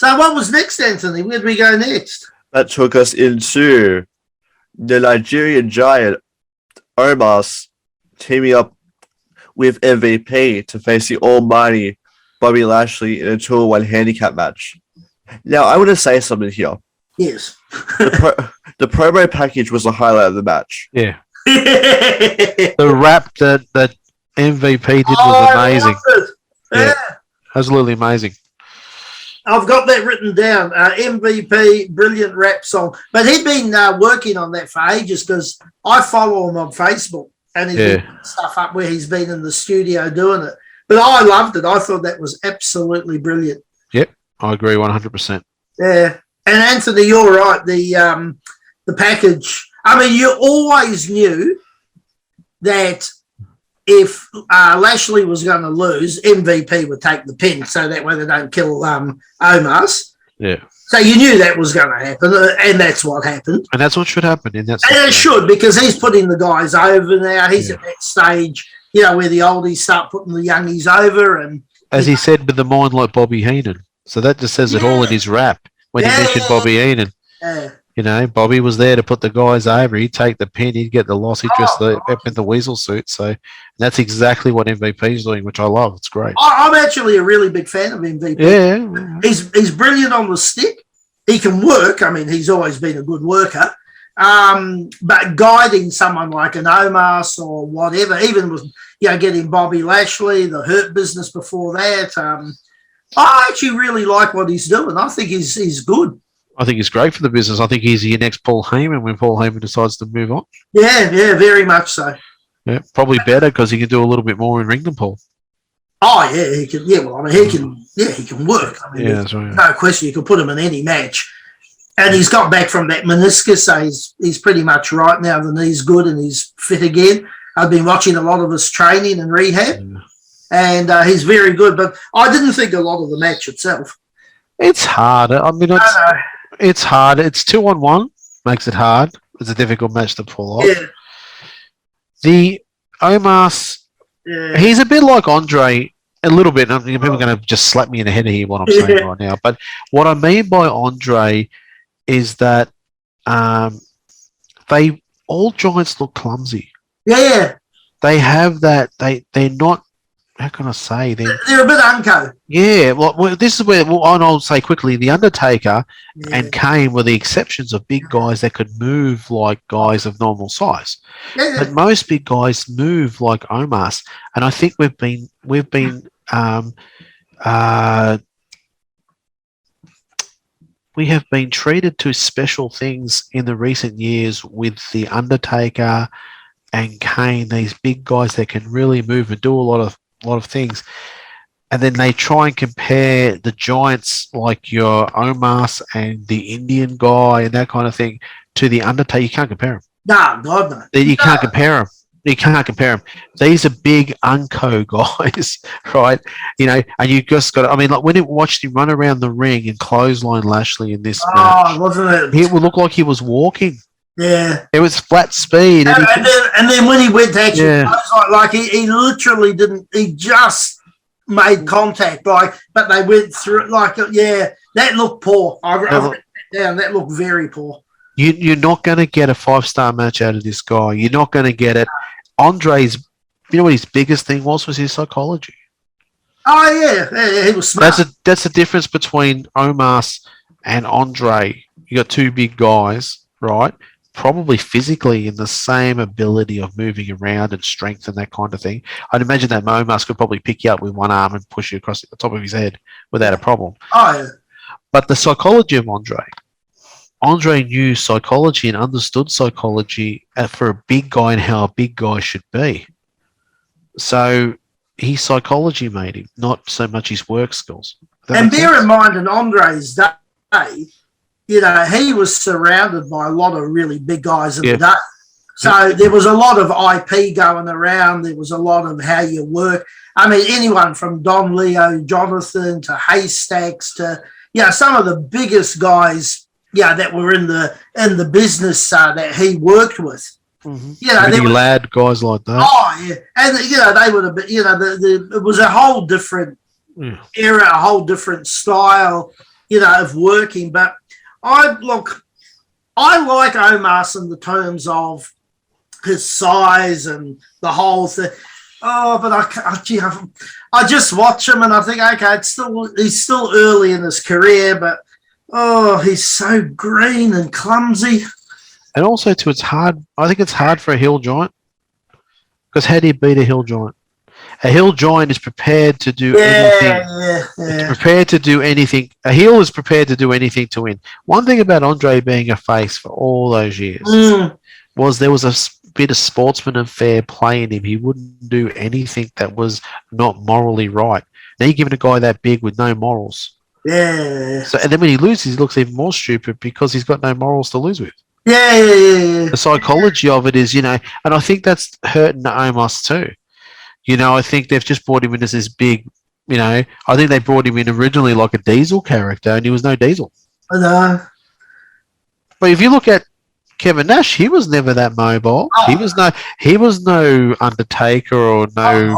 So what was next, Anthony? Where did we go next? That took us into the Nigerian giant Omos teaming up with MVP to face the All-Mighty Bobby Lashley in a 2-on-1 handicap match. Now, I want to say something here. Yes. The promo package was the highlight of the match. Yeah. The rap that MVP did was amazing. Yeah. Absolutely amazing. I've got that written down. MVP, brilliant rap song. But he'd been working on that for ages because I follow him on Facebook and he's been putting stuff up where he's been in the studio doing it. But I loved it. I thought that was absolutely brilliant. Yep, I agree 100%. Yeah. And Anthony, you're right. The package, I mean, you always knew that if Lashley was going to lose, MVP would take the pin so that way they don't kill Omos. Yeah. So you knew that was going to happen, and that's what happened. And that's what should happen. And it should, because he's putting the guys over now. He's at that stage, where the oldies start putting the youngies over. And as he said, with the mind like Bobby Heenan. So that just says it all in his rap when he mentioned Bobby Heenan. Yeah. Bobby was there to put the guys over. He'd take the pin. He'd get the loss. He'd dress up in the weasel suit. So that's exactly what MVP is doing, which I love. It's great. I'm actually a really big fan of MVP. Yeah. He's brilliant on the stick. He can work. I mean, he's always been a good worker. But guiding someone like an Omos or whatever, even with, getting Bobby Lashley, the Hurt Business before that, I actually really like what he's doing. I think he's good. I think he's great for the business. I think he's your next Paul Heyman when Paul Heyman decides to move on. Yeah, very much so. Yeah, probably better because he can do a little bit more in ring than Paul. Oh yeah, he can. Yeah, well, I mean, he can work. I mean, that's right. No question, you can put him in any match. And he's got back from that meniscus, so he's pretty much right now. The knee's good and he's fit again. I've been watching a lot of his training and rehab, and he's very good. But I didn't think a lot of the match itself. It's hard. I mean, it's hard. It's 2-on-1, makes it hard. It's a difficult match to pull off. Yeah. The Omos, he's a bit like Andre, a little bit. People are going to just slap me in the head here what I'm saying right now. But what I mean by Andre is that all giants look clumsy. Yeah. They have that. They're not. How can I say? They're a bit unco. Yeah. Well, this is where I'll say quickly. The Undertaker and Kane were the exceptions of big guys that could move like guys of normal size. Yeah. But most big guys move like Omos, and I think we've been we have been treated to special things in the recent years with the Undertaker and Kane. These big guys that can really move and do a lot of things, and then they try and compare the giants like your Omos and the Indian guy and that kind of thing to the Undertaker. You can't compare them. No, God no. You can't compare them. You can't compare them. These are big unco guys, right? And you just got. I mean, like when you watched him run around the ring and clothesline Lashley in this match, wasn't it? It would look like he was walking. Yeah, it was flat speed, and then when he went to actually, like he literally didn't. He just made contact, but they went through it. That looked poor. I've written that down. That looked very poor. You're not going to get a 5-star match out of this guy. You're not going to get it. Andre's, what his biggest thing was his psychology. Oh yeah, he was smart. That's the difference between Omos and Andre. You got two big guys, right? Probably physically in the same ability of moving around and strength and that kind of thing. I'd imagine that Omos could probably pick you up with one arm and push you across the top of his head without a problem. Oh yeah. But the psychology of Andre knew psychology and understood psychology for a big guy and how a big guy should be. So his psychology made him, not so much his work skills. And bear in mind, in Andre's day, he was surrounded by a lot of really big guys in the day. So there was a lot of IP going around. There was a lot of how you work. I mean, anyone from Don Leo, Jonathan to Haystacks to some of the biggest guys that were in the business that he worked with. Mm-hmm. Really lad guys like that. Oh yeah, and they would have been. It was a whole different era, a whole different style. of working. But I like Omos in the terms of his size and the whole thing. Oh, but I just watch him and I think, okay, he's still early in his career, but he's so green and clumsy. And also, too, I think it's hard for a hill giant, because how do you beat a hill giant? A hill giant is prepared to do anything. It's prepared to do anything. A heel is prepared to do anything to win. One thing about Andre being a face for all those years was there was a bit of sportsman and fair play in him. He wouldn't do anything that was not morally right. Now you're giving a guy that big with no morals. Yeah. So, and then when he loses, he looks even more stupid because he's got no morals to lose with. Yeah. The psychology of it is, and I think that's hurting Omos too. I think they've just brought him in as this big, I think they brought him in originally like a Diesel character, and he was no Diesel. I know. But if you look at Kevin Nash, he was never that mobile. He was no Undertaker or no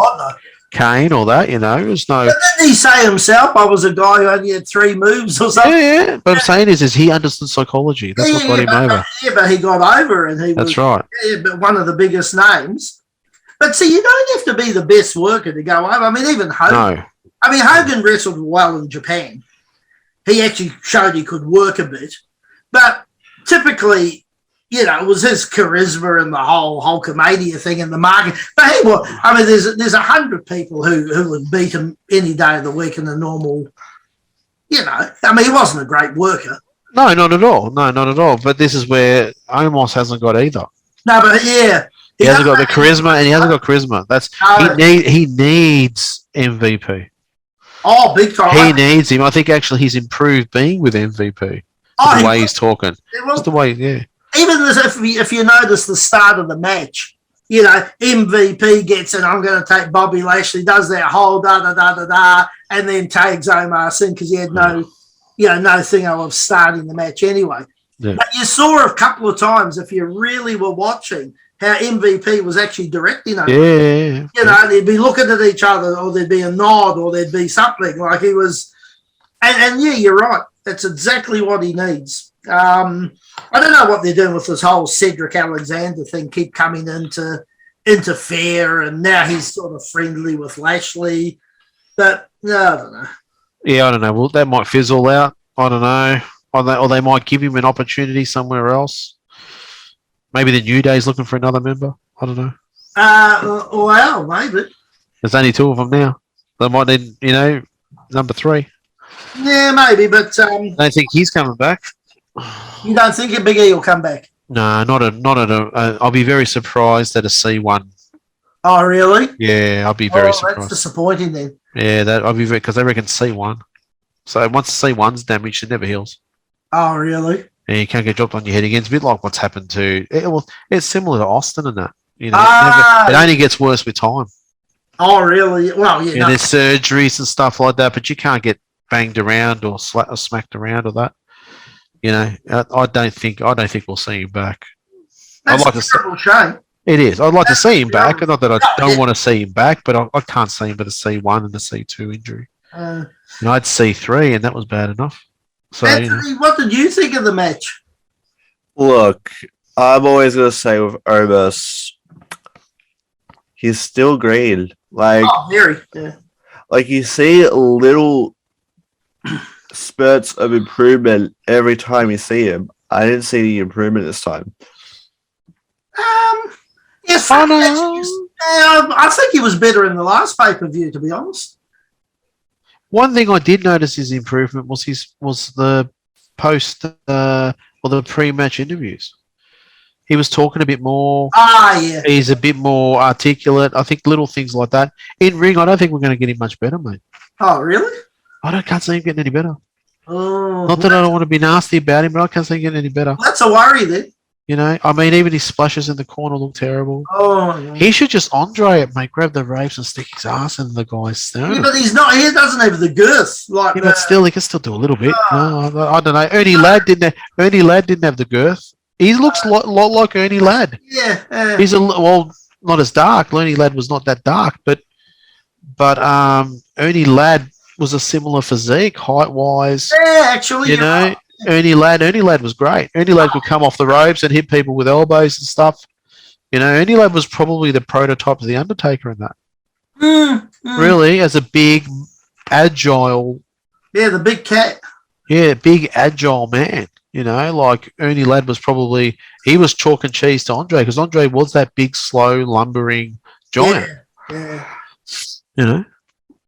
Kane or that, It was no. But didn't he say himself, I was a guy who only had 3 moves or something? Yeah. But I'm saying is he understood psychology. That's what got him over. Yeah, but he got over, and That's right. Yeah, but one of the biggest names. But see, you don't have to be the best worker to go over. I mean, even Hogan. No. I mean, Hogan wrestled well in Japan. He actually showed he could work a bit. But typically, it was his charisma and the whole Hulkamania thing in the market. But he was, I mean, there's 100 people who would beat him any day of the week in a normal, I mean, he wasn't a great worker. No, not at all. No, not at all. But this is where Omos hasn't got either. No, but yeah. He hasn't got the charisma, and he hasn't got charisma. He needs MVP. Oh, big time. He needs him. I think actually he's improved being with MVP. The way he's talking. Just the way, yeah. Even if you notice the start of the match, MVP gets in, I'm going to take Bobby Lashley, does that whole da-da-da-da-da, and then tags Omos in because he had no thing of starting the match anyway. Yeah. But you saw a couple of times, if you really were watching, how MVP was actually directing them. Yeah. They'd be looking at each other, or there'd be a nod, or there'd be something like he was. And yeah, you're right. That's exactly what he needs. I don't know what they're doing with this whole Cedric Alexander thing. Keep coming in to interfere, and now he's sort of friendly with Lashley. But no, I don't know. Yeah, I don't know. Well, that might fizzle out. I don't know. Or they might give him an opportunity somewhere else. Maybe the New Day's looking for another member. I don't know. Well, maybe. There's only 2 of them now. They might need, number 3. Yeah, maybe, but I don't think he's coming back. You don't think a Big E will come back? No, not at a. I'll be very surprised at a C1. Oh, really? Yeah, I'll be very surprised. That's disappointing then. Yeah, I'll be because they reckon C1. So once C1's damaged, it never heals. Oh, really? And you can't get dropped on your head again. It's a bit like what's happened to. It's similar to Austin and that. It only gets worse with time. Oh, really? Well, yeah. And there's surgeries and stuff like that, but you can't get banged around or smacked around or that. I don't think we'll see him back. That's a terrible shame. It is. I'd like to see him back. Not that I don't want to see him back, but I can't see him with a C1 and a C2 injury. I had C3, and that was bad enough. So, Anthony, what did you think of the match? Look, I'm always going to say with Omos, he's still green. Like, very. Yeah. Like, you see little spurts of improvement every time you see him. I didn't see the improvement this time. Yes, I think he was better in the last pay-per-view, to be honest. One thing I did notice his improvement was the post or the pre-match interviews. He was talking a bit more. Yeah. He's a bit more articulate. I think little things like that. In ring, I don't think we're going to get him much better, mate. Oh, really? Can't see him getting any better. Oh, Not that I don't want to be nasty about him, but I can't see him getting any better. That's a worry then. I mean, even his splashes in the corner look terrible. Oh, yeah. He should just Andre it, mate. Grab the rapes and stick his ass in the guy's sternum. Yeah, but he's not. He doesn't have the girth like. But still, he can still do a little bit. No, I don't know. Ernie Ladd didn't have the girth. He looks a lot like Ernie Ladd. Yeah. He's not as dark. Ernie Ladd was not that dark, but Ernie Ladd was a similar physique, height-wise. Yeah, actually, You know, right. Ernie Ladd was great. Ernie Ladd could come off the ropes and hit people with elbows and stuff. You know, Ernie Ladd was probably the prototype of the Undertaker in that. Really, as a big, agile. Yeah, the big cat. Yeah, big, agile man. You know, like Ernie Ladd was probably, he was chalk and cheese to Andre because Andre was that big, slow, lumbering giant. Yeah. You know?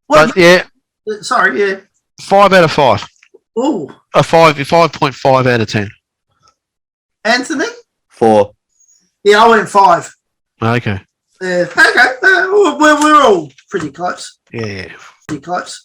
Well, But yeah. Sorry, yeah. 5 out of 5. Oh. A 5.5 out of 10. Anthony? 4. Yeah, I went 5. Okay. Okay. We're all pretty close. Yeah. Pretty close.